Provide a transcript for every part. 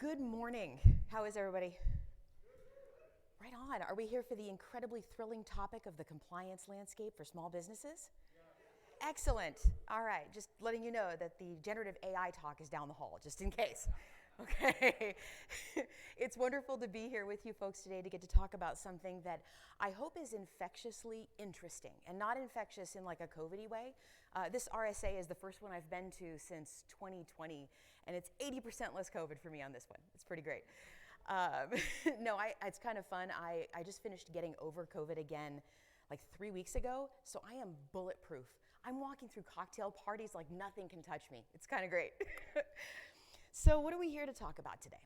Good morning. How is everybody? Right on. Are we here for the incredibly thrilling topic of the compliance landscape for small businesses? Excellent. All right. Just letting you know that the generative AI talk is down the hall, just in case. Okay. It's wonderful to be here with you folks today to get to talk about something that I hope is infectiously interesting, and not infectious in like a COVID-y way. This RSA is the first one I've been to since 2020, and it's 80% less COVID for me on this one. It's pretty great. No, it's kind of fun. I just finished getting over COVID again like 3 weeks ago, so I am bulletproof. I'm walking through cocktail parties like nothing can touch me. It's kind of great. So what are we here to talk about today?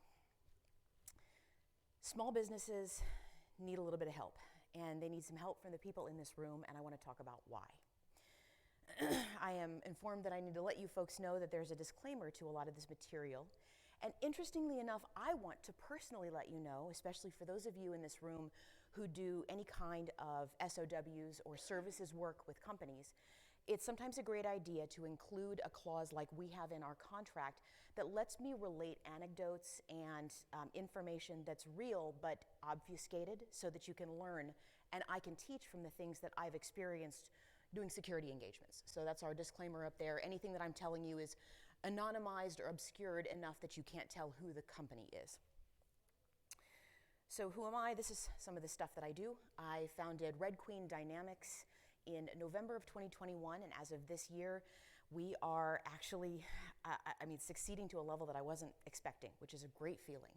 Small businesses need a little bit of help, and they need some help from the people in this room, and I want to talk about why. I am informed that I need to let you folks know that there's a disclaimer to a lot of this material. And interestingly enough, I want to personally let you know, especially for those of you in this room who do any kind of SOWs or services work with companies, it's sometimes a great idea to include a clause like we have in our contract that lets me relate anecdotes and information that's real but obfuscated so that you can learn and I can teach from the things that I've experienced doing security engagements. So that's our disclaimer up there. Anything that I'm telling you is anonymized or obscured enough that you can't tell who the company is. So who am I? This is some of the stuff that I do. I founded Red Queen Dynamics in November of 2021, and as of this year, we are actually, succeeding to a level that I wasn't expecting, which is a great feeling.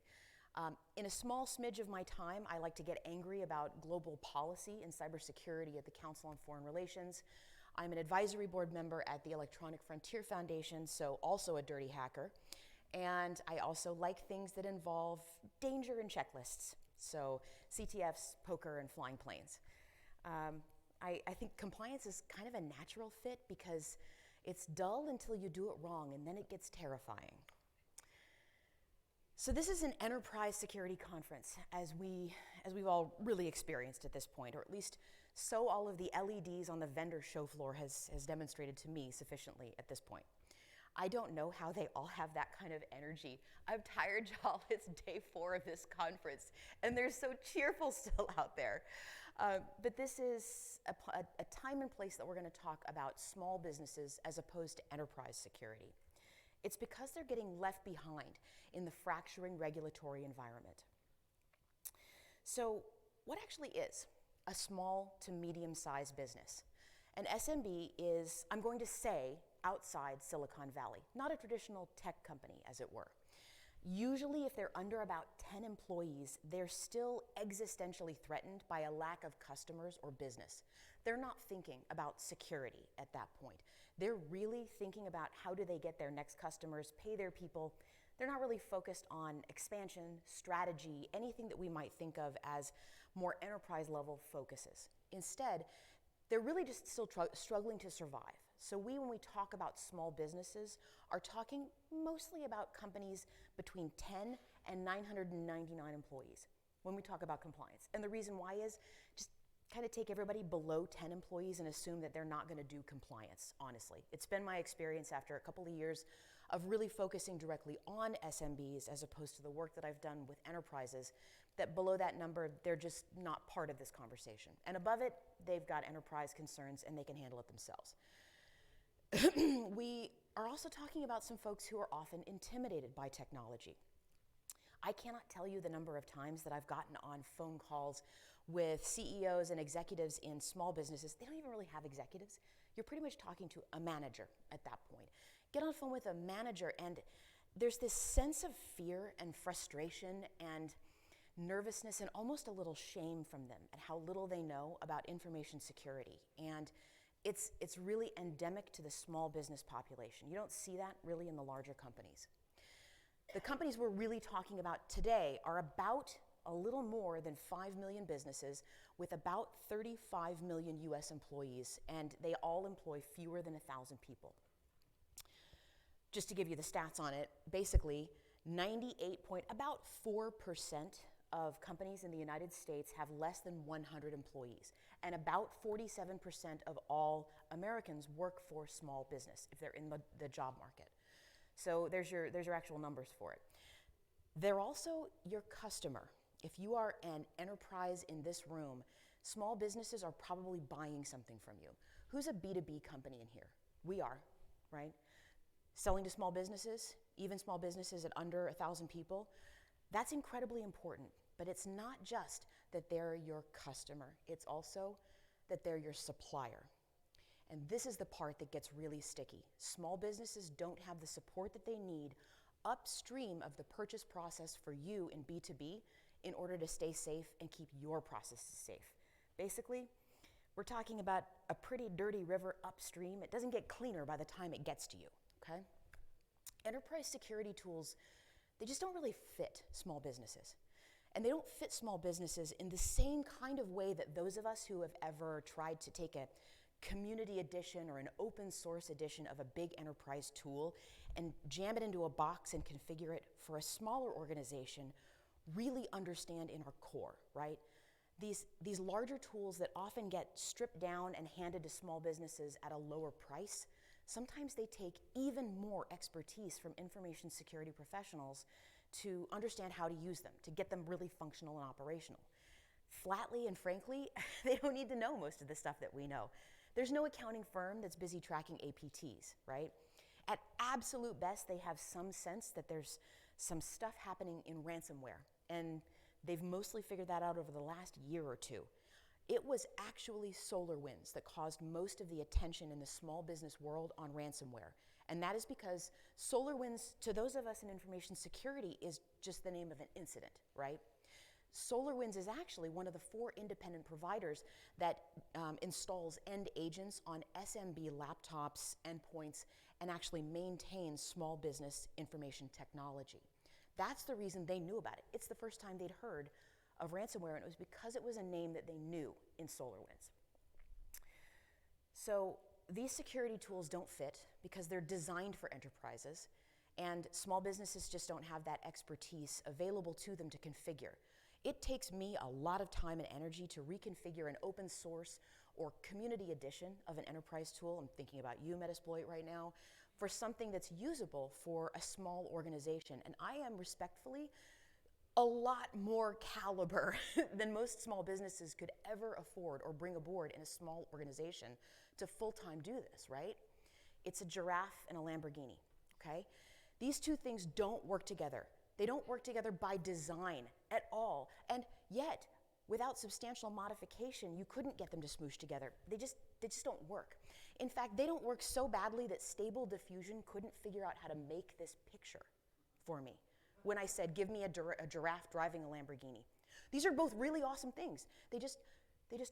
In a small smidge of my time, I like to get angry about global policy and cybersecurity at the Council on Foreign Relations. I'm an advisory board member at the Electronic Frontier Foundation, so also a dirty hacker. And I also like things that involve danger and checklists, so CTFs, poker, and flying planes. I think compliance is kind of a natural fit because it's dull until you do it wrong, and then it gets terrifying. So this is an enterprise security conference, as we've all really experienced at this point, or at least so all of the LEDs on the vendor show floor has demonstrated to me sufficiently at this point. I don't know how they all have that kind of energy. I'm tired, y'all. It's day 4 of this conference, and they're so cheerful still out there. But this is a time and place that we're going to talk about small businesses as opposed to enterprise security. It's because they're getting left behind in the fracturing regulatory environment. So what actually is a small to medium-sized business? An SMB is, I'm going to say, outside Silicon Valley, not a traditional tech company, as it were. Usually, if they're under about 10 employees, they're still existentially threatened by a lack of customers or business. They're not thinking about security at that point. They're really thinking about how do they get their next customers, pay their people. They're not really focused on expansion, strategy, anything that we might think of as more enterprise level focuses. Instead, they're really just still struggling to survive. So when we talk about small businesses, are talking mostly about companies between 10 and 999 employees when we talk about compliance. And the reason why is just kind of take everybody below 10 employees and assume that they're not going to do compliance, honestly. It's been my experience after a couple of years of really focusing directly on SMBs as opposed to the work that I've done with enterprises, that below that number, they're just not part of this conversation. And above it, they've got enterprise concerns and they can handle it themselves. We are also talking about some folks who are often intimidated by technology. I cannot tell you the number of times that I've gotten on phone calls with CEOs and executives in small businesses. They don't even really have executives. You're pretty much talking to a manager at that point. Get on the phone with a manager, and there's this sense of fear and frustration and nervousness and almost a little shame from them at how little they know about information security. And it's really endemic to the small business population. You don't see that really in the larger companies. The companies we're really talking about today are about a little more than 5 million businesses with about 35 million US employees, and they all employ fewer than 1,000 people. Just to give you the stats on it, basically about 4% of companies in the United States have less than 100 employees, and about 47% of all Americans work for small business if they're in the job market. So there's your actual numbers for it. They're also your customer. If you are an enterprise in this room, small businesses are probably buying something from you. Who's a B2B company in here? We are, right? Selling to small businesses, even small businesses at under 1,000 people, that's incredibly important. But it's not just that they're your customer, it's also that they're your supplier. And this is the part that gets really sticky. Small businesses don't have the support that they need upstream of the purchase process for you in B2B in order to stay safe and keep your processes safe. Basically, we're talking about a pretty dirty river upstream. It doesn't get cleaner by the time it gets to you, okay? Enterprise security tools, they just don't really fit small businesses. And they don't fit small businesses in the same kind of way that those of us who have ever tried to take a community edition or an open source edition of a big enterprise tool and jam it into a box and configure it for a smaller organization really understand in our core, right? These larger tools that often get stripped down and handed to small businesses at a lower price, sometimes they take even more expertise from information security professionals to understand how to use them, to get them really functional and operational. Flatly and frankly, they don't need to know most of the stuff that we know. There's no accounting firm that's busy tracking APTs, right? At absolute best, they have some sense that there's some stuff happening in ransomware, and they've mostly figured that out over the last year or two. It was actually SolarWinds that caused most of the attention in the small business world on ransomware. And that is because SolarWinds, to those of us in information security, is just the name of an incident, right? SolarWinds is actually one of the 4 independent providers that installs end agents on SMB laptops, endpoints, and actually maintains small business information technology. That's the reason they knew about it. It's the first time they'd heard of ransomware, and it was because it was a name that they knew in SolarWinds. So these security tools don't fit because they're designed for enterprises, and small businesses just don't have that expertise available to them to configure. It takes me a lot of time and energy to reconfigure an open source or community edition of an enterprise tool, I'm thinking about you, Metasploit, right now, for something that's usable for a small organization. And I am respectfully a lot more caliber than most small businesses could ever afford or bring aboard in a small organization to full-time do this, right? It's a giraffe and a Lamborghini, okay? These two things don't work together. They don't work together by design at all. And yet, without substantial modification, you couldn't get them to smoosh together. They just don't work. In fact, they don't work so badly that Stable Diffusion couldn't figure out how to make this picture for me when I said, give me a giraffe driving a Lamborghini. These are both really awesome things. They just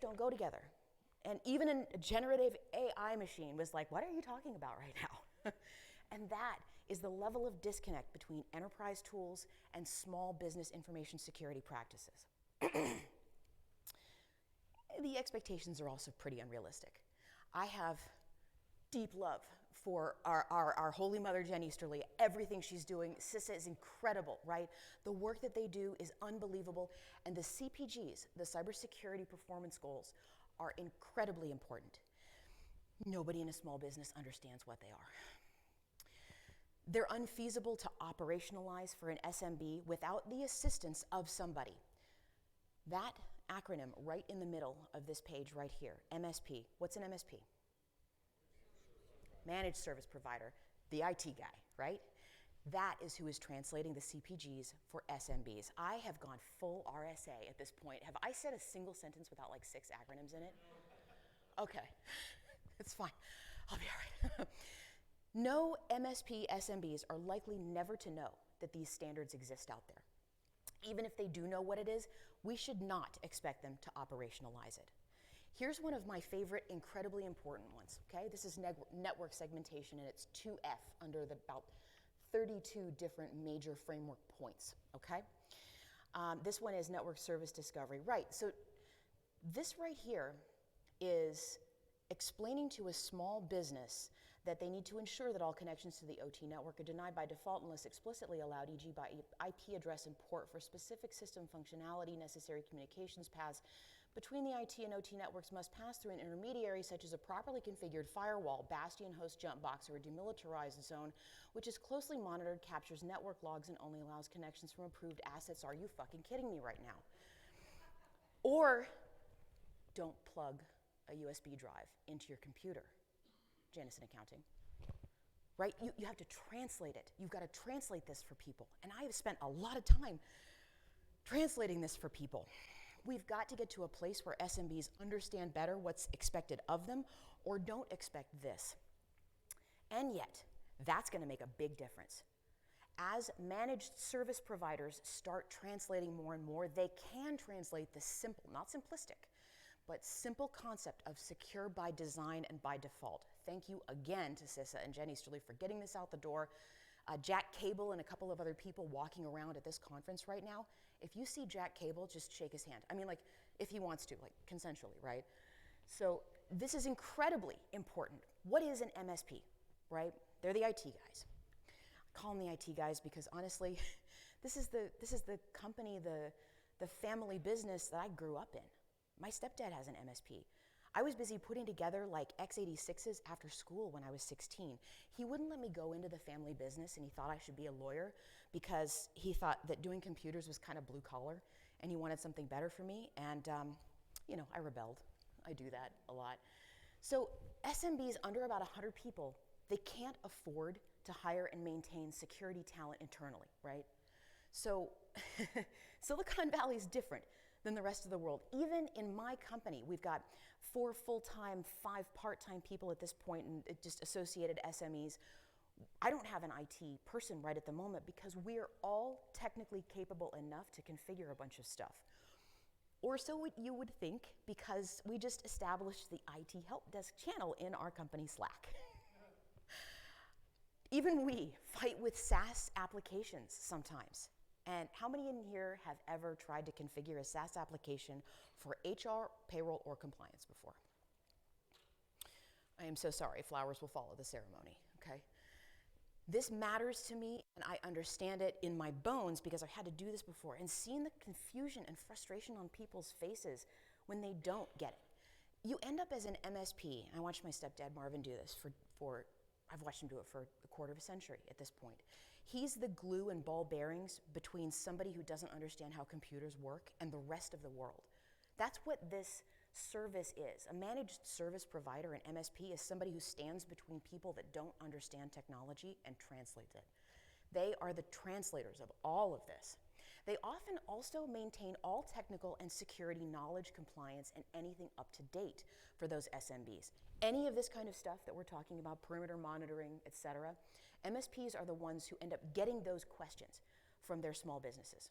don't go together. And even a generative AI machine was like, what are you talking about right now? And that is the level of disconnect between enterprise tools and small business information security practices. The expectations are also pretty unrealistic. I have deep love for our Holy Mother, Jen Easterly, everything she's doing. CISA is incredible, right? The work that they do is unbelievable, and the CPGs, the cybersecurity performance goals, are incredibly important. Nobody in a small business understands what they are. They're unfeasible to operationalize for an SMB without the assistance of somebody. That acronym right in the middle of this page right here, MSP. What's an MSP? Managed service provider, the IT guy, right? That is who is translating the CPGs for SMBs. I have gone full RSA at this point. Have I said a single sentence without like 6 acronyms in it? Okay, it's fine. I'll be all right. No MSP SMBs are likely never to know that these standards exist out there. Even if they do know what it is, we should not expect them to operationalize it. Here's one of my favorite, incredibly important ones, okay? This is network segmentation, and it's 2F under the about 32 different major framework points, okay? This one is network service discovery. Right, so this right here is explaining to a small business that they need to ensure that all connections to the OT network are denied by default unless explicitly allowed, e.g. by IP address and port for specific system functionality, necessary communications paths between the IT and OT networks must pass through an intermediary such as a properly configured firewall, bastion host jump box, or a demilitarized zone, which is closely monitored, captures network logs, and only allows connections from approved assets. Are you fucking kidding me right now? Or don't plug a USB drive into your computer. Janice in accounting. Right? You have to translate it. You've got to translate this for people. And I have spent a lot of time translating this for people. We've got to get to a place where SMBs understand better what's expected of them or don't expect this. And yet, that's going to make a big difference. As managed service providers start translating more and more, they can translate the simple, not simplistic, but simple concept of secure by design and by default. Thank you again to CISA and Jenny Easterly for getting this out the door. Jack Cable and a couple of other people walking around at this conference right now. If you see Jack Cable, just shake his hand. I mean, like, if he wants to, like, consensually, right? So this is incredibly important. What is an MSP, right? They're the IT guys. I call them the IT guys because honestly, this is the company, the family business that I grew up in. My stepdad has an MSP. I was busy putting together like x86s after school when I was 16. He wouldn't let me go into the family business, and he thought I should be a lawyer because he thought that doing computers was kind of blue collar and he wanted something better for me. And, you know, I rebelled. I do that a lot. So SMBs under about 100 people, they can't afford to hire and maintain security talent internally, right? So Silicon Valley is different than the rest of the world. Even in my company, we've got 4 full-time, 5 part-time people at this point, and just associated SMEs. I don't have an IT person right at the moment because we're all technically capable enough to configure a bunch of stuff. Or so you would think, because we just established the IT help desk channel in our company Slack. Even we fight with SaaS applications sometimes. And how many in here have ever tried to configure a SaaS application for HR, payroll, or compliance before? I am so sorry. Flowers will follow the ceremony, okay? This matters to me, and I understand it in my bones because I've had to do this before. And seeing the confusion and frustration on people's faces when they don't get it. You end up as an MSP. I watched my stepdad Marvin do this I've watched him do it for a quarter of a century at this point. He's the glue and ball bearings between somebody who doesn't understand how computers work and the rest of the world. That's what this service is. A managed service provider, an MSP, is somebody who stands between people that don't understand technology and translates it. They are the translators of all of this. They often also maintain all technical and security knowledge, compliance, and anything up to date for those SMBs. Any of this kind of stuff that we're talking about, perimeter monitoring, et cetera, MSPs are the ones who end up getting those questions from their small businesses.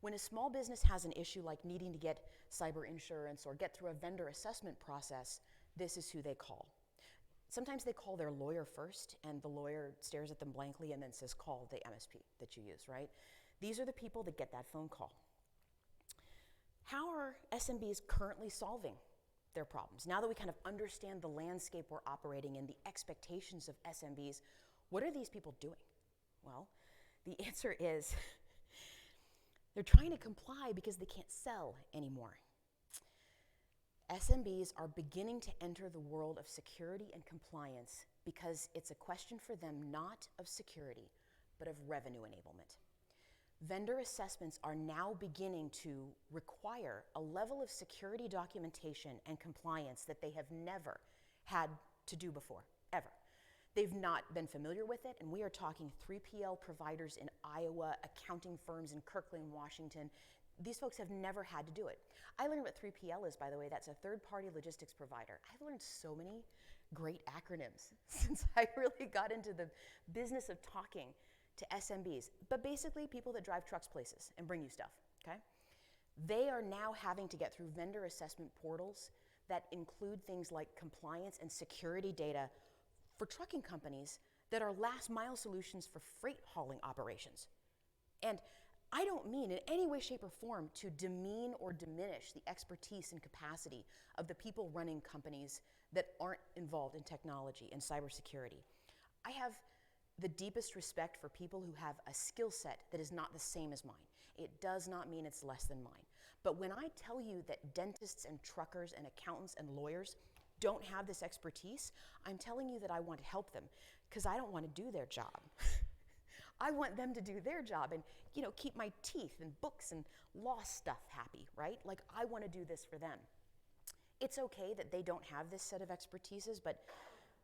When a small business has an issue like needing to get cyber insurance or get through a vendor assessment process, this is who they call. Sometimes they call their lawyer first, and the lawyer stares at them blankly and then says, call the MSP that you use, right? These are the people that get that phone call. How are SMBs currently solving their problems? Now that we kind of understand the landscape we're operating in, the expectations of SMBs, what are these people doing? Well, the answer is they're trying to comply because they can't sell anymore. SMBs are beginning to enter the world of security and compliance because it's a question for them not of security, but of revenue enablement. Vendor assessments are now beginning to require a level of security documentation and compliance that they have never had to do before, ever. They've not been familiar with it, and we are talking 3PL providers in Iowa, accounting firms in Kirkland, Washington. These folks have never had to do it. I learned what 3PL is, by the way. That's a third-party logistics provider. I've learned so many great acronyms since I really got into the business of talking to SMBs, but basically people that drive trucks places and bring you stuff, okay? They are now having to get through vendor assessment portals that include things like compliance and security data for trucking companies that are last mile solutions for freight hauling operations. And I don't mean in any way, shape, or form to demean or diminish the expertise and capacity of the people running companies that aren't involved in technology and cybersecurity. I have the deepest respect for people who have a skill set that is not the same as mine. It does not mean it's less than mine. But when I tell you that dentists and truckers and accountants and lawyers don't have this expertise, I'm telling you that I want to help them because I don't want to do their job. I want them to do their job and, keep my teeth and books and law stuff happy, right? Like, I want to do this for them. It's okay that they don't have this set of expertises, but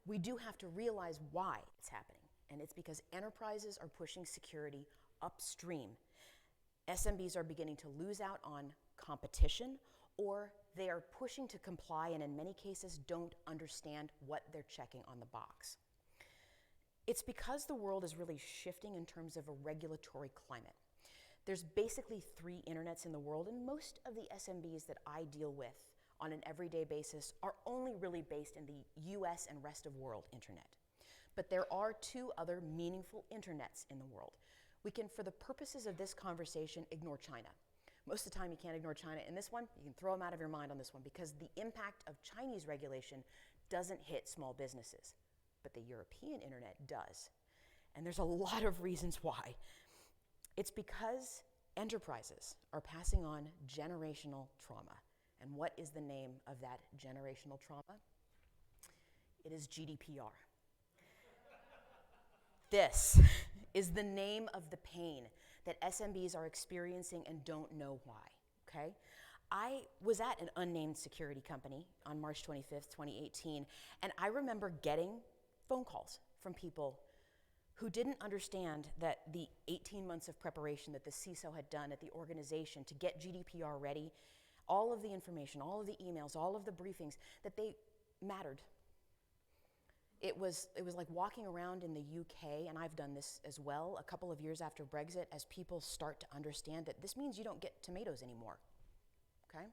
we do have to realize why it's happening. And it's because enterprises are pushing security upstream. SMBs are beginning to lose out on competition, or they are pushing to comply and in many cases don't understand what they're checking on the box. It's because the world is really shifting in terms of a regulatory climate. There's basically 3 internets in the world, and most of the SMBs that I deal with on an everyday basis are only really based in the US and rest of world internet. But there are 2 other meaningful internets in the world. We can, for the purposes of this conversation, ignore China. Most of the time you can't ignore China in this one. You can throw them out of your mind on this one because the impact of Chinese regulation doesn't hit small businesses, but the European internet does. And there's a lot of reasons why. It's because enterprises are passing on generational trauma. And what is the name of that generational trauma? It is GDPR. This is the name of the pain that SMBs are experiencing and don't know why, okay? I was at an unnamed security company on March 25th, 2018, and I remember getting phone calls from people who didn't understand that the 18 months of preparation that the CISO had done at the organization to get GDPR ready, all of the information, all of the emails, all of the briefings, that they mattered. It was like walking around in the UK, and I've done this as well, a couple of years after Brexit, as people start to understand that this means you don't get tomatoes anymore, okay?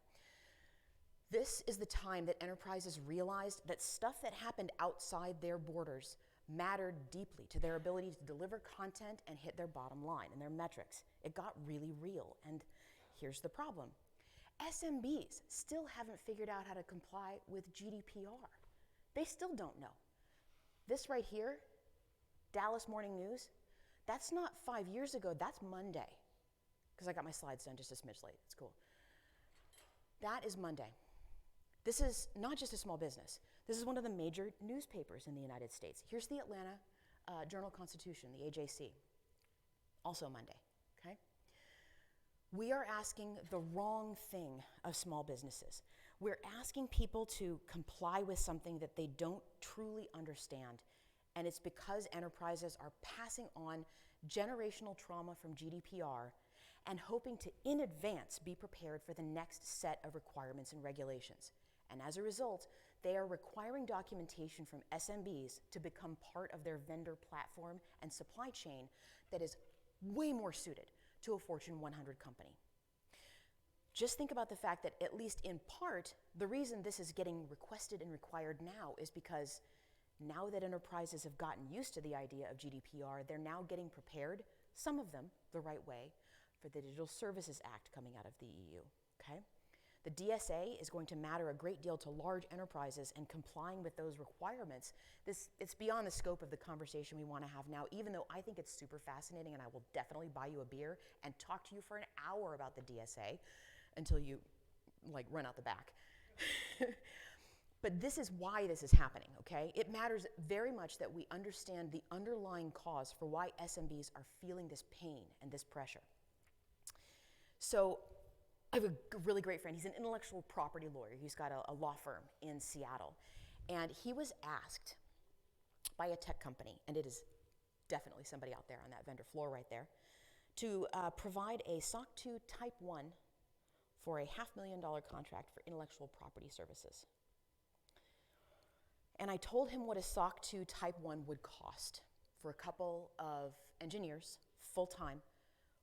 This is the time that enterprises realized that stuff that happened outside their borders mattered deeply to their ability to deliver content and hit their bottom line and their metrics. It got really real, and here's the problem. SMBs still haven't figured out how to comply with GDPR. They still don't know. This right here, Dallas Morning News, that's not 5 years ago, that's Monday. Because I got my slides done just a smidge late, it's cool. That is Monday. This is not just a small business. This is one of the major newspapers in the United States. Here's the Atlanta Journal-Constitution, the AJC, also Monday, okay? We are asking the wrong thing of small businesses. We're asking people to comply with something that they don't truly understand, and it's because enterprises are passing on generational trauma from GDPR and hoping to, in advance, be prepared for the next set of requirements and regulations. And as a result, they are requiring documentation from SMBs to become part of their vendor platform and supply chain that is way more suited to a Fortune 100 company. Just think about the fact that, at least in part, the reason this is getting requested and required now is because now that enterprises have gotten used to the idea of GDPR, they're now getting prepared, some of them the right way, for the Digital Services Act coming out of the EU, okay? The DSA is going to matter a great deal to large enterprises, and complying with those requirements, it's beyond the scope of the conversation we want to have now, even though I think it's super fascinating, and I will definitely buy you a beer and talk to you for an hour about the DSA until you run out the back. But this is why this is happening, okay? It matters very much that we understand the underlying cause for why SMBs are feeling this pain and this pressure. So I have a really great friend. He's an intellectual property lawyer. He's got a law firm in Seattle. And he was asked by a tech company, and it is definitely somebody out there on that vendor floor right there, to provide a SOC 2 Type 1 for a $500,000 contract for intellectual property services. And I told him what a SOC 2 Type 1 would cost for a couple of engineers, full-time,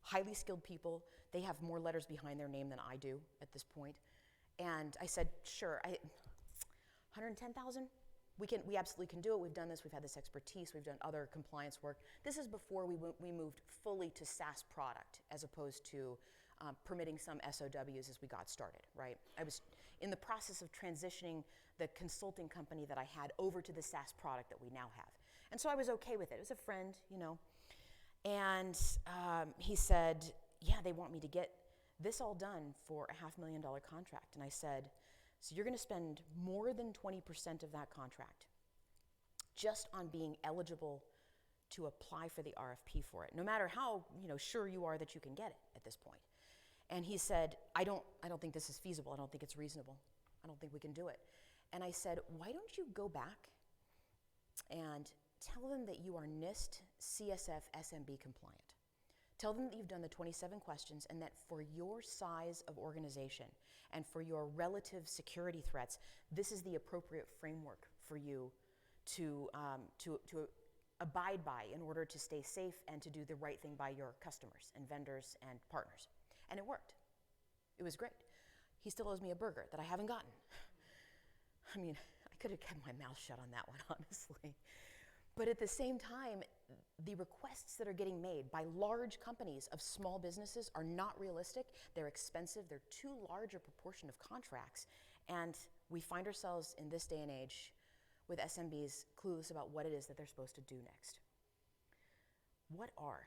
highly skilled people. They have more letters behind their name than I do at this point. And I said, sure, 110,000? We absolutely can do it. We've done this. We've had this expertise. We've done other compliance work. This is before we moved fully to SaaS product, as opposed to permitting some SOWs as we got started, right? I was in the process of transitioning the consulting company that I had over to the SaaS product that we now have. And so I was okay with it. It was a friend, you know. And he said, yeah, they want me to get This all done for a $500,000 contract. And I said, so you're going to spend more than 20% of that contract just on being eligible to apply for the RFP for it, no matter how sure you are that you can get it at this point. And he said, I don't think this is feasible. I don't think it's reasonable. I don't think we can do it. And I said, why don't you go back and tell them that you are NIST CSF SMB compliant. Tell them that you've done the 27 questions and that for your size of organization and for your relative security threats, this is the appropriate framework for you to abide by in order to stay safe and to do the right thing by your customers and vendors and partners. And it worked. It was great. He still owes me a burger that I haven't gotten. I mean, I could have kept my mouth shut on that one, honestly. But at the same time, the requests that are getting made by large companies of small businesses are not realistic. They're expensive. They're too large a proportion of contracts. And we find ourselves in this day and age with SMBs clueless about what it is that they're supposed to do next. What are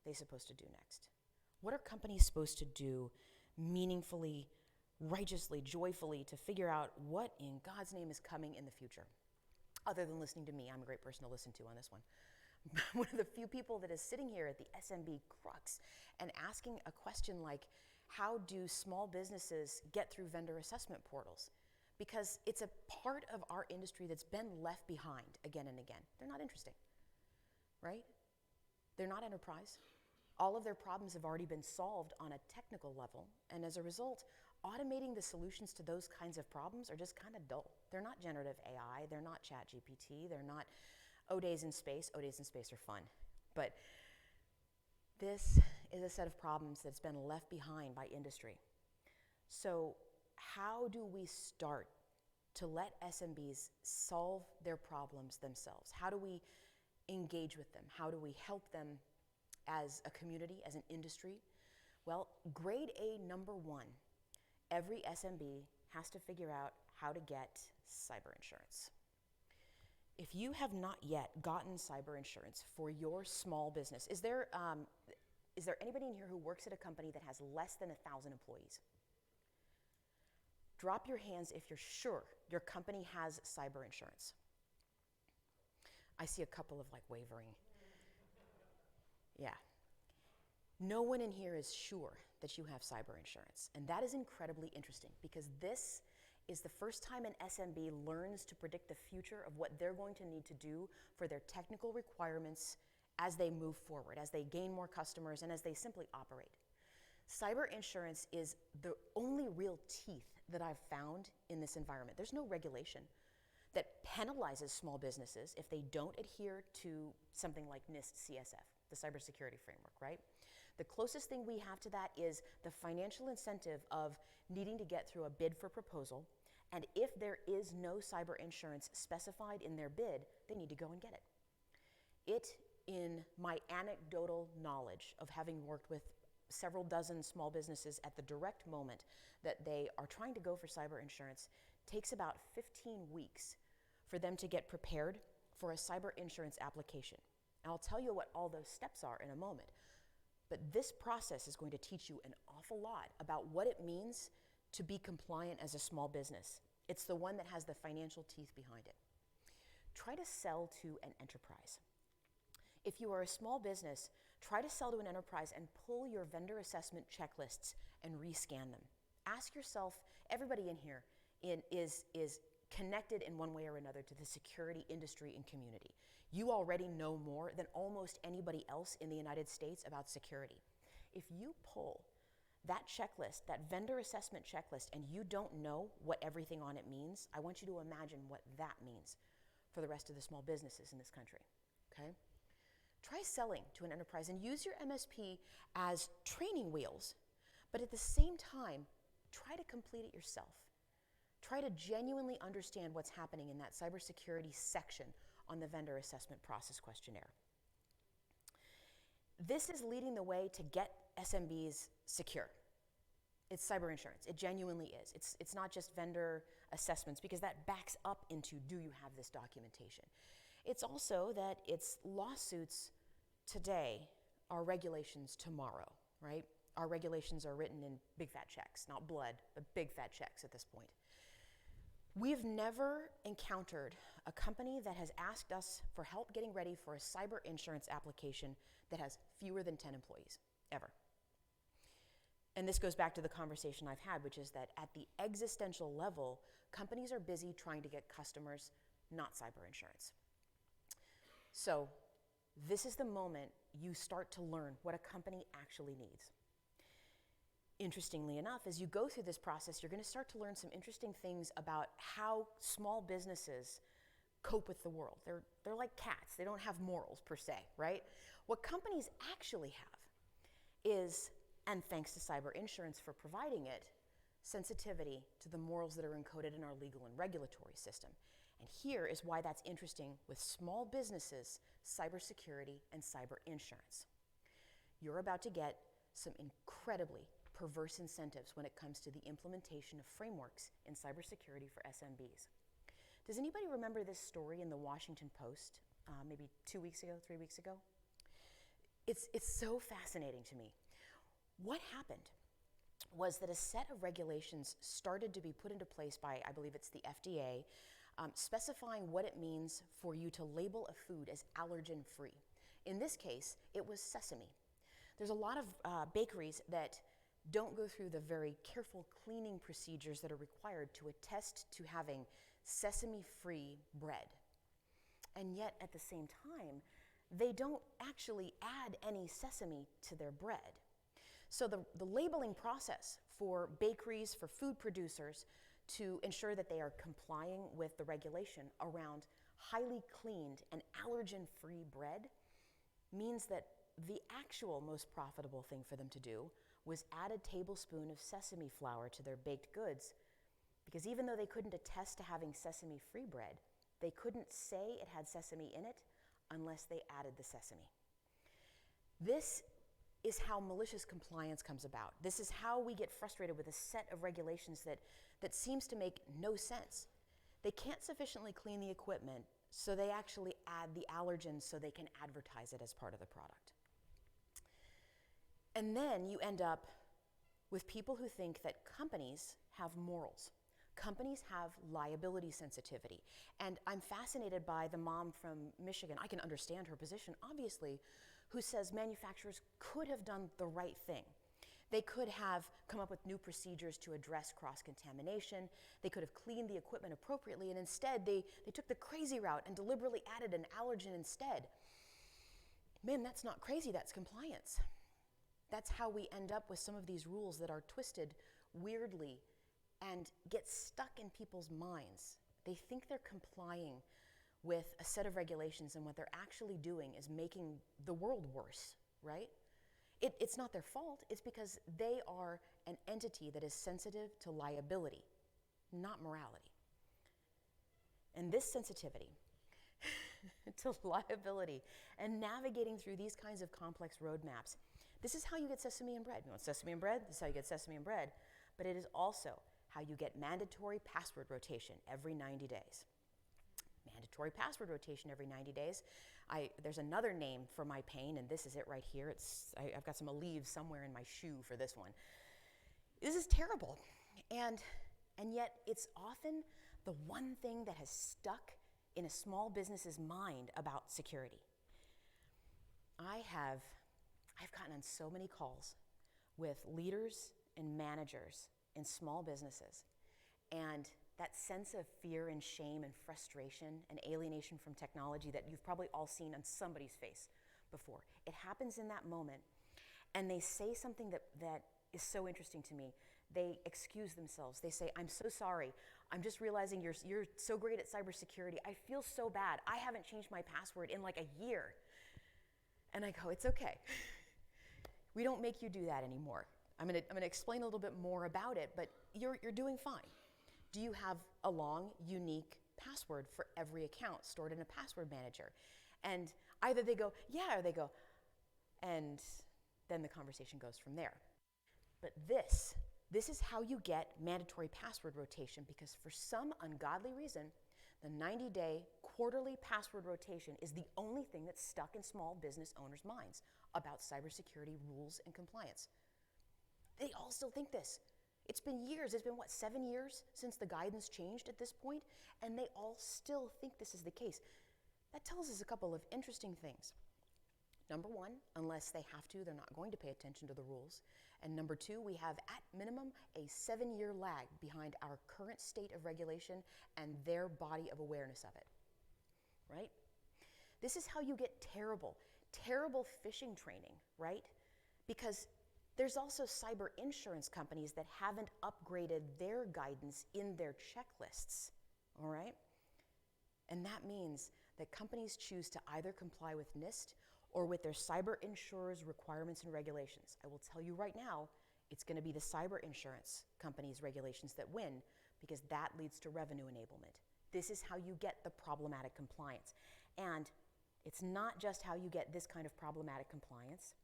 they supposed to do next? What are companies supposed to do meaningfully, righteously, joyfully to figure out what in God's name is coming in the future? Other than listening to me, I'm a great person to listen to on this one. One of the few people that is sitting here at the SMB crux and asking a question like, how do small businesses get through vendor assessment portals? Because it's a part of our industry that's been left behind again and again. They're not interesting, right? They're not enterprise. All of their problems have already been solved on a technical level, and as a result, automating the solutions to those kinds of problems are just kind of dull. They're not generative AI, they're not ChatGPT, they're not O-Days in space. O-Days in space are fun. But this is a set of problems that's been left behind by industry. So how do we start to let SMBs solve their problems themselves? How do we engage with them? How do we help them as a community, as an industry? Well, grade A number 1, every SMB has to figure out how to get cyber insurance. If you have not yet gotten cyber insurance for your small business, is there anybody in here who works at a company that has less than 1,000 employees? Drop your hands if you're sure your company has cyber insurance. I see a couple of wavering. Yeah. No one in here is sure that you have cyber insurance. And that is incredibly interesting because this is the first time an SMB learns to predict the future of what they're going to need to do for their technical requirements as they move forward, as they gain more customers, and as they simply operate. Cyber insurance is the only real teeth that I've found in this environment. There's no regulation that penalizes small businesses if they don't adhere to something like NIST CSF, the cybersecurity framework, right? The closest thing we have to that is the financial incentive of needing to get through a bid for proposal, and if there is no cyber insurance specified in their bid, they need to go and get it. It, in my anecdotal knowledge of having worked with several dozen small businesses at the direct moment that they are trying to go for cyber insurance, takes about 15 weeks for them to get prepared for a cyber insurance application. And I'll tell you what all those steps are in a moment. But this process is going to teach you an awful lot about what it means to be compliant as a small business. It's the one that has the financial teeth behind it. Try to sell to an enterprise. If you are a small business, try to sell to an enterprise and pull your vendor assessment checklists and rescan them. Ask yourself, everybody in here is connected in one way or another to the security industry and community. You already know more than almost anybody else in the United States about security. If you pull that checklist, that vendor assessment checklist, and you don't know what everything on it means, I want you to imagine what that means for the rest of the small businesses in this country, okay? Try selling to an enterprise and use your MSP as training wheels, but at the same time, try to complete it yourself. Try to genuinely understand what's happening in that cybersecurity section on the vendor assessment process questionnaire. This is leading the way to get SMBs secure. It's cyber insurance. It genuinely is. It's not just vendor assessments, because that backs up into, do you have this documentation? It's also that it's lawsuits today are regulations tomorrow, right? our regulations are written in big fat checks, not blood, but big fat checks at this point. We've never encountered a company that has asked us for help getting ready for a cyber insurance application that has fewer than 10 employees, ever. And this goes back to the conversation I've had, which is that at the existential level, companies are busy trying to get customers, not cyber insurance. So this is the moment you start to learn what a company actually needs. Interestingly enough, as you go through this process, you're going to start to learn some interesting things about how small businesses cope with the world. They're like cats. They don't have morals per se, right? What companies actually have is, and thanks to cyber insurance for providing it, sensitivity to the morals that are encoded in our legal and regulatory system. And here is why that's interesting with small businesses, cybersecurity, and cyber insurance. You're about to get some incredibly perverse incentives when it comes to the implementation of frameworks in cybersecurity for SMBs. Does anybody remember this story in the Washington Post, maybe 2 weeks ago, 3 weeks ago? It's so fascinating to me. What happened was that a set of regulations started to be put into place by, I believe it's the FDA, specifying what it means for you to label a food as allergen-free. In this case, it was sesame. There's a lot of bakeries that don't go through the very careful cleaning procedures that are required to attest to having sesame-free bread. And yet, at the same time, they don't actually add any sesame to their bread. So the labeling process for bakeries, for food producers, to ensure that they are complying with the regulation around highly cleaned and allergen-free bread means that the actual most profitable thing for them to do was add a tablespoon of sesame flour to their baked goods, because even though they couldn't attest to having sesame-free bread, they couldn't say it had sesame in it unless they added the sesame. This is how malicious compliance comes about. This is how we get frustrated with a set of regulations that seems to make no sense. They can't sufficiently clean the equipment, so they actually add the allergens so they can advertise it as part of the product. And then you end up with people who think that companies have morals. Companies have liability sensitivity. And I'm fascinated by the mom from Michigan. I can understand her position, obviously, who says manufacturers could have done the right thing. They could have come up with new procedures to address cross-contamination. They could have cleaned the equipment appropriately, and instead they took the crazy route and deliberately added an allergen instead. Man, that's not crazy, that's compliance. That's how we end up with some of these rules that are twisted weirdly and get stuck in people's minds. They think they're complying with a set of regulations, and what they're actually doing is making the world worse, right? It's not their fault. It's because they are an entity that is sensitive to liability, not morality. And this sensitivity to liability and navigating through these kinds of complex roadmaps, this is how you get sesame and bread. You want sesame and bread? This is how you get sesame and bread. But it is also how you get mandatory password rotation every 90 days. Mandatory password rotation every 90 days. There's another name for my pain, and this is it right here. I've got some leaves somewhere in my shoe for this one. This is terrible. And yet it's often the one thing that has stuck in a small business's mind about security. I've gotten on so many calls with leaders and managers in small businesses, and that sense of fear and shame and frustration and alienation from technology that you've probably all seen on somebody's face before. It happens in that moment, and they say something that is so interesting to me. They excuse themselves. They say, "I'm so sorry. I'm just realizing you're so great at cybersecurity. I feel so bad. I haven't changed my password in like a year." And I go, "It's okay. We don't make you do that anymore. I'm gonna explain a little bit more about it, but you're doing fine. Do you have a long, unique password for every account stored in a password manager?" And either they go, "Yeah," or they go, and then the conversation goes from there. But this is how you get mandatory password rotation, because for some ungodly reason, the 90-day quarterly password rotation is the only thing that's stuck in small business owners' minds about cybersecurity rules and compliance. They all still think this. It's been years. It's been, 7 years since the guidance changed at this point, and they all still think this is the case. That tells us a couple of interesting things. Number one, unless they have to, they're not going to pay attention to the rules. And number two, we have at minimum a 7-year lag behind our current state of regulation and their body of awareness of it, right? This is how you get terrible phishing training, right? Because there's also cyber insurance companies that haven't upgraded their guidance in their checklists, all right? And that means that companies choose to either comply with NIST or with their cyber insurers' requirements and regulations. I will tell you right now, it's going to be the cyber insurance companies' regulations that win, because that leads to revenue enablement. This is how you get the problematic compliance. And it's not just how you get this kind of problematic compliance,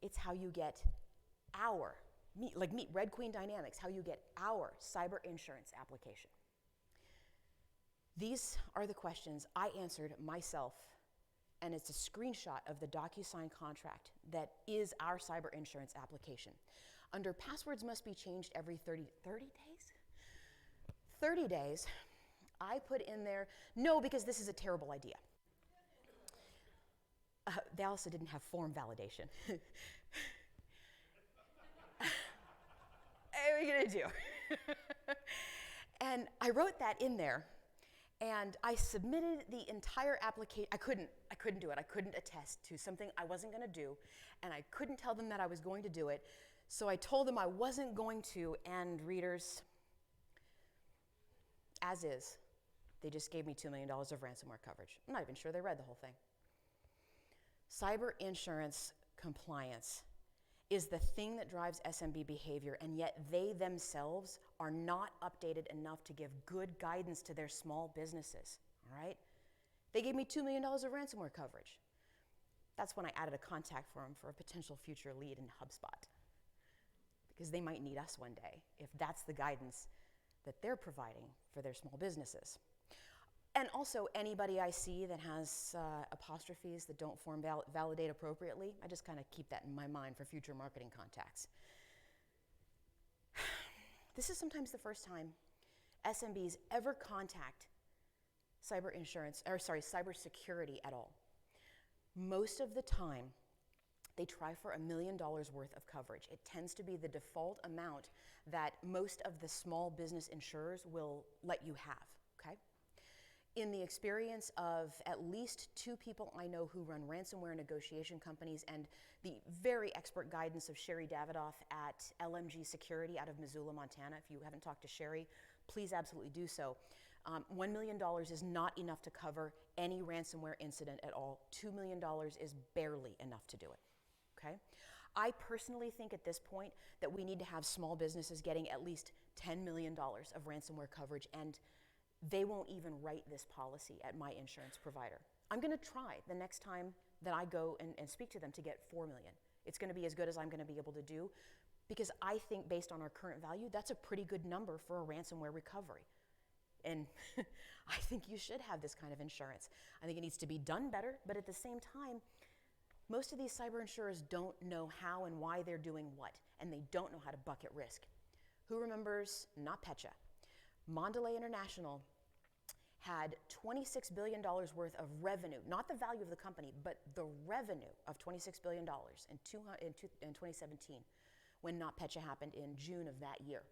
it's how you get meet Red Queen Dynamics, how you get our cyber insurance application. These are the questions I answered myself, and it's a screenshot of the DocuSign contract that is our cyber insurance application. Under passwords must be changed every 30 days? 30 days, I put in there, no, because this is a terrible idea. They also didn't have form validation. What are you gonna do? And I wrote that in there, and I submitted the entire application. I couldn't do it. I couldn't attest to something I wasn't gonna do, and I couldn't tell them that I was going to do it. So I told them I wasn't going to, and readers, as is, they just gave me $2 million of ransomware coverage. I'm not even sure they read the whole thing. Cyber insurance compliance is the thing that drives SMB behavior, and yet they themselves are not updated enough to give good guidance to their small businesses, all right? They gave me $2 million of ransomware coverage. That's when I added a contact form for a potential future lead in HubSpot, because they might need us one day if that's the guidance that they're providing for their small businesses. And also, anybody I see that has apostrophes that don't form validate appropriately, I just kind of keep that in my mind for future marketing contacts. This is sometimes the first time SMBs ever contact cybersecurity at all. Most of the time, they try for $1 million worth of coverage. It tends to be the default amount that most of the small business insurers will let you have, okay? In the experience of at least 2 people I know who run ransomware negotiation companies, and the very expert guidance of Sherry Davidoff at LMG Security out of Missoula, Montana. If you haven't talked to Sherry, please absolutely do so. $1 million is not enough to cover any ransomware incident at all. $2 million is barely enough to do it, okay? I personally think at this point that we need to have small businesses getting at least $10 million of ransomware coverage, and they won't even write this policy at my insurance provider. I'm gonna try the next time that I go and speak to them to get $4 million. It's gonna be as good as I'm gonna be able to do, because I think based on our current value, that's a pretty good number for a ransomware recovery. And I think you should have this kind of insurance. I think it needs to be done better, but at the same time, most of these cyber insurers don't know how and why they're doing what, and they don't know how to bucket risk. Who remembers NotPetya? Mondelez International had $26 billion worth of revenue, not the value of the company, but the revenue of $26 billion in 2017 when NotPetya happened in June of that year.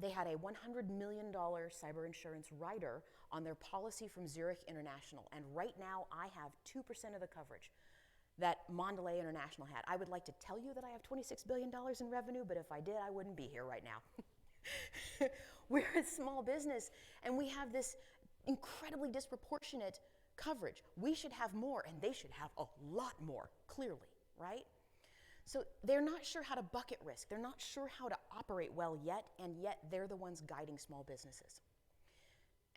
They had a $100 million cyber insurance rider on their policy from Zurich International, and right now I have 2% of the coverage that Mondelez International had. I would like to tell you that I have $26 billion in revenue, but if I did, I wouldn't be here right now. We're a small business, and we have this incredibly disproportionate coverage. We should have more, and they should have a lot more, clearly, right? So they're not sure how to bucket risk. They're not sure how to operate well yet, and yet they're the ones guiding small businesses.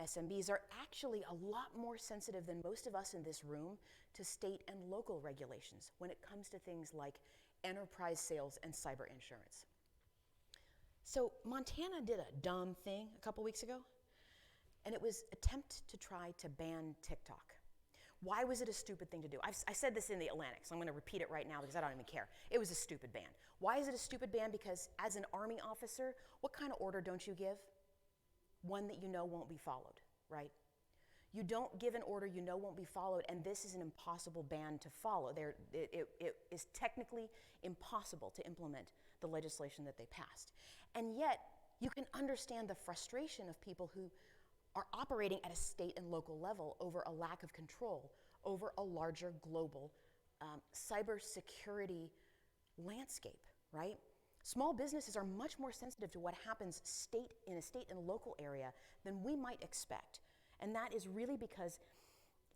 SMBs are actually a lot more sensitive than most of us in this room to state and local regulations when it comes to things like enterprise sales and cyber insurance. So Montana did a dumb thing a couple weeks ago, and it was attempt to try to ban TikTok. Why was it a stupid thing to do? I said this in the Atlantic, so I'm going to repeat it right now because I don't even care. It was a stupid ban. Why is it a stupid ban? Because as an Army officer, what kind of order don't you give? One that you know won't be followed, right? You don't give an order you know won't be followed, and this is an impossible ban to follow. It is technically impossible to implement the legislation that they passed. And yet, you can understand the frustration of people who are operating at a state and local level over a lack of control over a larger global cybersecurity landscape, right? Small businesses are much more sensitive to what happens in a state and local area than we might expect. And that is really because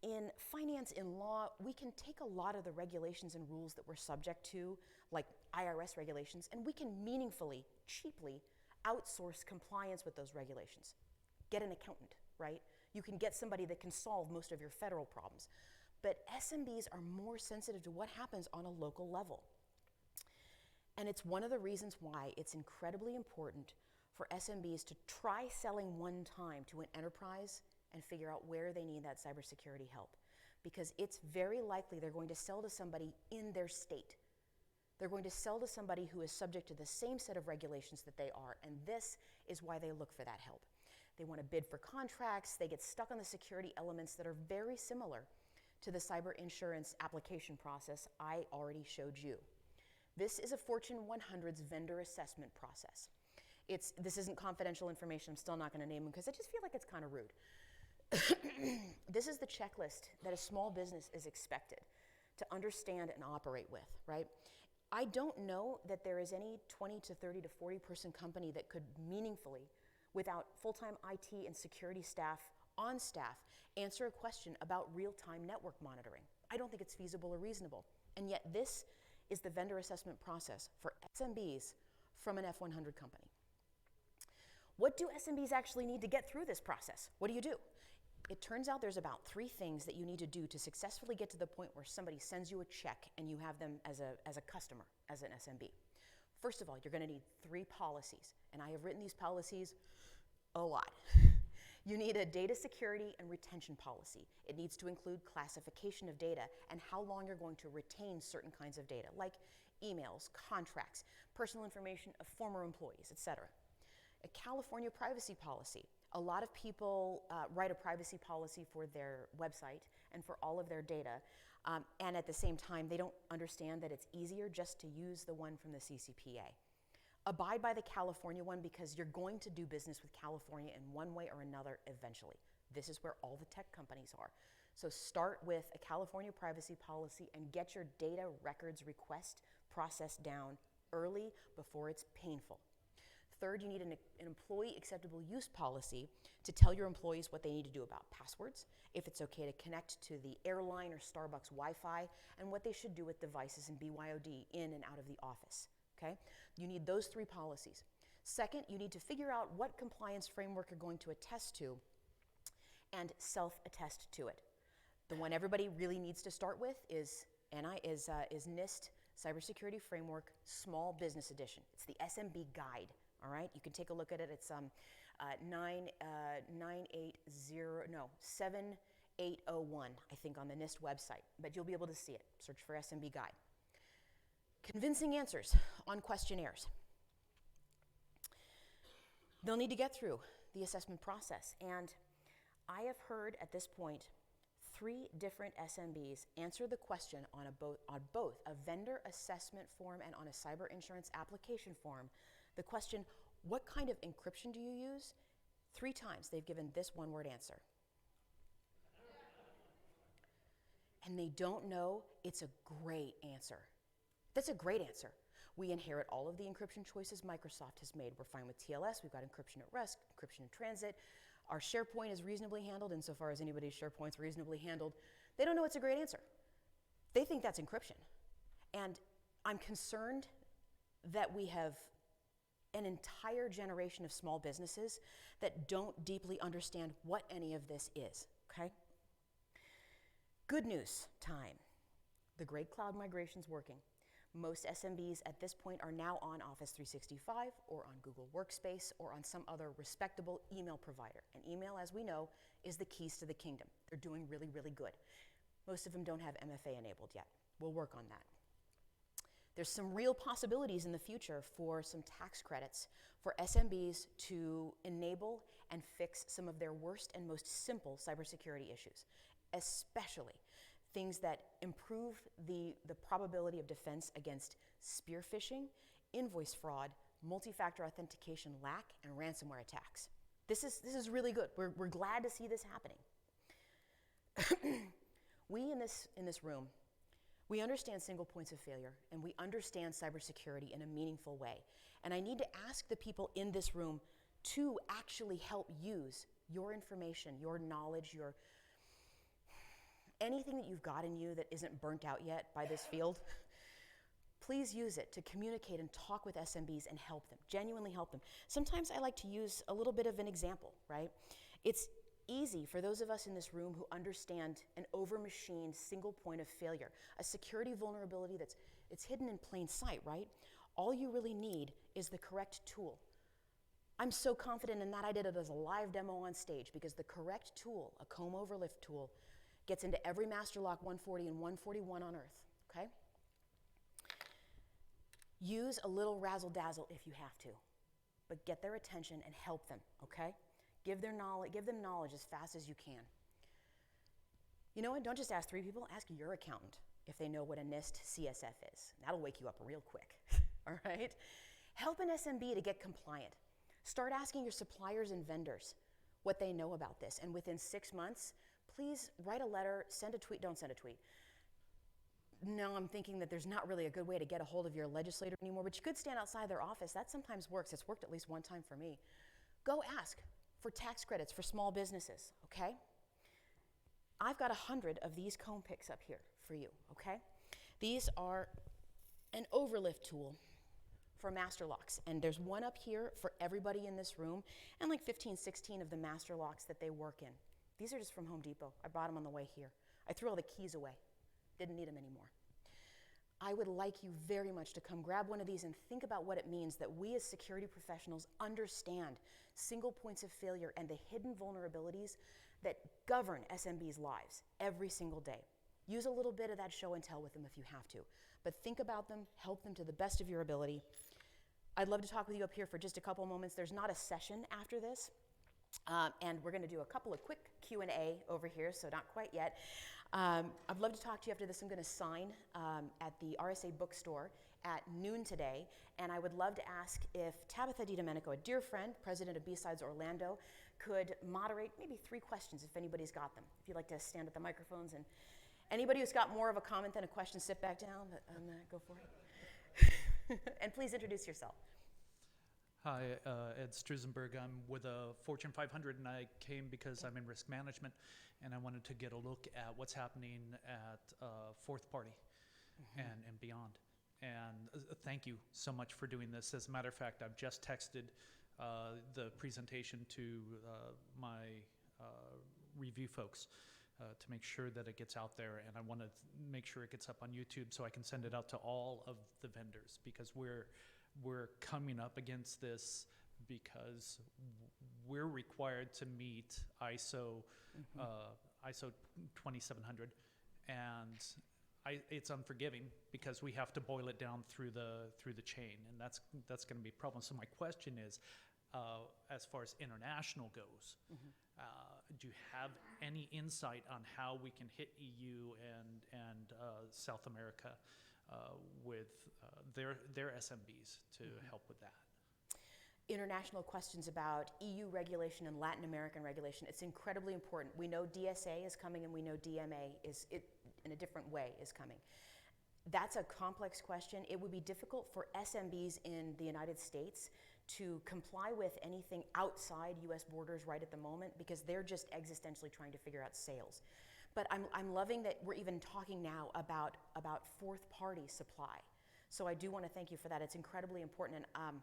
in finance, in law, we can take a lot of the regulations and rules that we're subject to, like IRS regulations, and we can meaningfully, cheaply outsource compliance with those regulations. Get an accountant, right? You can get somebody that can solve most of your federal problems. But SMBs are more sensitive to what happens on a local level. And it's one of the reasons why it's incredibly important for SMBs to try selling one time to an enterprise and figure out where they need that cybersecurity help. Because it's very likely they're going to sell to somebody in their state. They're going to sell to somebody who is subject to the same set of regulations that they are, and this is why they look for that help. They want to bid for contracts, they get stuck on the security elements that are very similar to the cyber insurance application process I already showed you. This is a Fortune 100's vendor assessment process. This isn't confidential information, I'm still not going to name them because I just feel like it's kind of rude. This is the checklist that a small business is expected to understand and operate with, right? I don't know that there is any 20 to 30 to 40 person company that could meaningfully, without full-time IT and security staff on staff, answer a question about real-time network monitoring. I don't think it's feasible or reasonable. And yet this is the vendor assessment process for SMBs from an F100 company. What do SMBs actually need to get through this process? What do you do? It turns out there's about 3 things that you need to do to successfully get to the point where somebody sends you a check and you have them as a customer, as an SMB. First of all, you're going to need 3 policies, and I have written these policies a lot. You need a data security and retention policy. It needs to include classification of data and how long you're going to retain certain kinds of data, like emails, contracts, personal information of former employees, etc. A California privacy policy. A lot of people write a privacy policy for their website and for all of their data, and at the same time, they don't understand that it's easier just to use the one from the CCPA. Abide by the California one because you're going to do business with California in one way or another eventually. This is where all the tech companies are. So start with a California privacy policy and get your data records request processed down early before it's painful. Third, you need an employee acceptable use policy to tell your employees what they need to do about passwords, if it's okay to connect to the airline or Starbucks Wi-Fi, and what they should do with devices and BYOD in and out of the office, okay? You need those 3 policies. Second, you need to figure out what compliance framework you're going to attest to and self-attest to it. The one everybody really needs to start with is NIST Cybersecurity Framework Small Business Edition. It's the SMB guide. All right, you can take a look at it. It's 7801, I think, on the NIST website, but you'll be able to see it. Search for SMB Guide. Convincing answers on questionnaires. They'll need to get through the assessment process, and I have heard at this point 3 different SMBs answer the question on both a vendor assessment form and on a cyber insurance application form. The question, what kind of encryption do you use? 3 times they've given this one-word answer. And they don't know it's a great answer. That's a great answer. We inherit all of the encryption choices Microsoft has made. We're fine with TLS, we've got encryption at rest, encryption in transit. Our SharePoint is reasonably handled insofar as anybody's SharePoint's reasonably handled. They don't know it's a great answer. They think that's encryption. And I'm concerned that we have an entire generation of small businesses that don't deeply understand what any of this is, okay? Good news time. The great cloud migration's working. Most SMBs at this point are now on Office 365 or on Google Workspace or on some other respectable email provider. And email, as we know, is the keys to the kingdom. They're doing really, really good. Most of them don't have MFA enabled yet. We'll work on that. There's some real possibilities in the future for some tax credits for SMBs to enable and fix some of their worst and most simple cybersecurity issues, especially things that improve the probability of defense against spear phishing, invoice fraud, multi-factor authentication lack, and ransomware attacks. This is really good. We're glad to see this happening. We in this room, we understand single points of failure, and we understand cybersecurity in a meaningful way. And I need to ask the people in this room to actually help use your information, your knowledge, anything that you've got in you that isn't burnt out yet by this field. Please use it to communicate and talk with SMBs and help them, genuinely help them. Sometimes I like to use a little bit of an example, right? It's easy for those of us in this room who understand an over-machined single point of failure, a security vulnerability it's hidden in plain sight, right? All you really need is the correct tool. I'm so confident in that I did it as a live demo on stage because the correct tool, a comb over lift tool, gets into every master lock 140 and 141 on Earth, okay? Use a little razzle dazzle if you have to, but get their attention and help them, okay? Give them knowledge as fast as you can. You know what? Don't just ask 3 people, ask your accountant if they know what a NIST CSF is. That'll wake you up real quick, all right? Help an SMB to get compliant. Start asking your suppliers and vendors what they know about this, and within 6 months, please write a letter, send a tweet, don't send a tweet. No, I'm thinking that there's not really a good way to get a hold of your legislator anymore, but you could stand outside their office. That sometimes works. It's worked at least one time for me. Go ask for tax credits for small businesses, okay? I've got 100 of these comb picks up here for you, okay? These are an overlift tool for master locks, and there's one up here for everybody in this room, and like 15, 16 of the master locks that they work in. These are just from Home Depot. I bought them on the way here. I threw all the keys away. Didn't need them anymore. I would like you very much to come grab one of these and think about what it means that we as security professionals understand single points of failure and the hidden vulnerabilities that govern SMB's lives every single day. Use a little bit of that show and tell with them if you have to, but think about them, help them to the best of your ability. I'd love to talk with you up here for just a couple moments. There's not a session after this, and we're going to do a couple of quick Q&A over here, so not quite yet. I'd love to talk to you after this. I'm going to sign at the RSA bookstore at noon today, and I would love to ask if Tabitha DiDomenico, a dear friend, president of B-Sides Orlando, could moderate maybe 3 questions if anybody's got them. If you'd like to stand at the microphones, and anybody who's got more of a comment than a question, sit back down and go for it. And please introduce yourself. Hi, Ed Strusenberg. I'm with a Fortune 500, and I came because I'm in risk management, and I wanted to get a look at what's happening at fourth party and beyond. And thank you so much for doing this. As a matter of fact, I've just texted the presentation to my review folks to make sure that it gets out there, and I want to make sure it gets up on YouTube so I can send it out to all of the vendors, because we're coming up against this because we're required to meet ISO ISO 2700, and it's unforgiving because we have to boil it down through the chain, and that's going to be a problem. So my question is, as far as international goes, do you have any insight on how we can hit EU and South America with their SMBs to help with that? International questions about EU regulation and Latin American regulation. It's incredibly important. We know DSA is coming, and we know DMA in a different way is coming. That's a complex question. It would be difficult for SMBs in the United States to comply with anything outside US borders right at the moment, because they're just existentially trying to figure out sales. But I'm loving that we're even talking now about fourth party supply. So I do want to thank you for that. It's incredibly important, and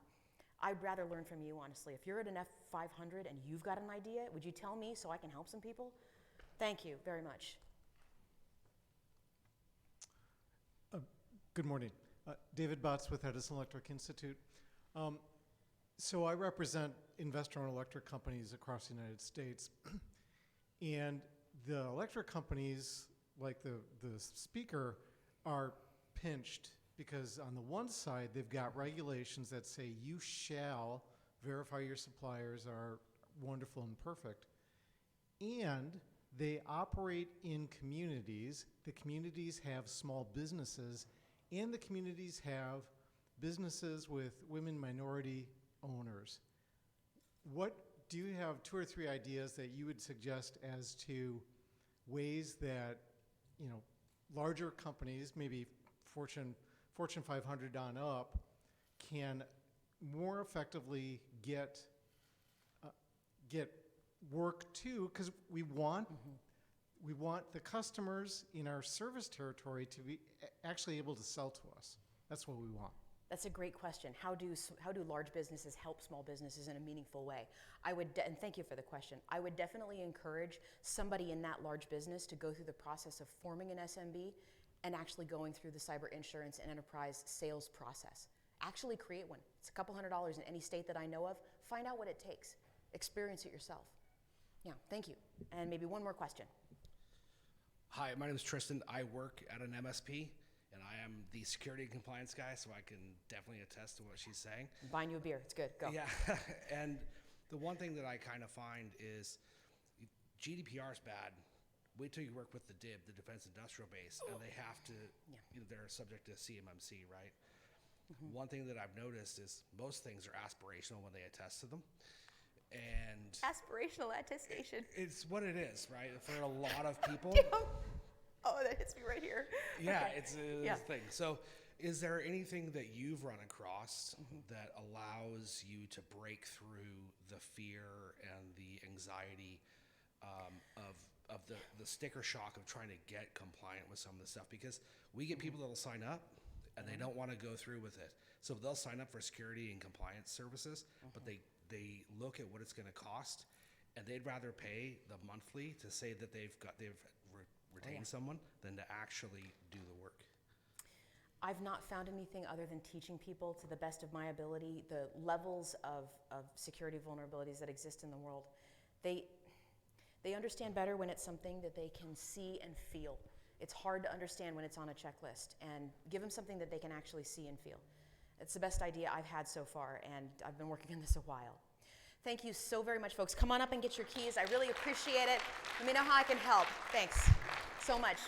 I'd rather learn from you, honestly. If you're at an F500 and you've got an idea, would you tell me so I can help some people? Thank you very much. Good morning. David Botts with Edison Electric Institute. So I represent investor-owned electric companies across the United States. And the electric companies like the speaker are pinched because on the one side, they've got regulations that say you shall verify your suppliers are wonderful and perfect. And they operate in communities. The communities have small businesses, and the communities have businesses with women minority owners. What do you have 2 or 3 ideas that you would suggest as to ways that, you know, larger companies, maybe Fortune 500 on up, can more effectively get work too? Because we want the customers in our service territory to be actually able to sell to us. That's what we want. That's a great question. How do large businesses help small businesses in a meaningful way? And thank you for the question. I would definitely encourage somebody in that large business to go through the process of forming an SMB and actually going through the cyber insurance and enterprise sales process. Actually create one. It's a couple $100 in any state that I know of. Find out what it takes. Experience it yourself. Yeah, thank you. And maybe one more question. Hi, my name is Tristan. I work at an MSP, and I am the security and compliance guy, so I can definitely attest to what she's saying. I'm buying you a beer. It's good. Go. Yeah, and the one thing that I kind of find is GDPR is bad. Wait till you work with the DIB, the Defense Industrial Base, and they have to, they're subject to CMMC, right? One thing that I've noticed is most things are aspirational when they attest to them. And Aspirational attestation. it's what it is, right? For a lot of people. Oh, that hits me right here. Yeah, Okay. it's a thing. So is there anything that you've run across that allows you to break through the fear and the anxiety of the sticker shock of trying to get compliant with some of the stuff? Because we get people that will sign up and they don't want to go through with it. So they'll sign up for security and compliance services, but they look at what it's going to cost, and they'd rather pay the monthly to say that they've retained someone than to actually do the work. I've not found anything other than teaching people to the best of my ability the levels of security vulnerabilities that exist in the world. They understand better when it's something that they can see and feel. It's hard to understand when it's on a checklist, and give them something that they can actually see and feel. It's the best idea I've had so far, and I've been working on this a while. Thank you so very much, folks. Come on up and get your keys. I really appreciate it. Let me know how I can help. Thanks so much.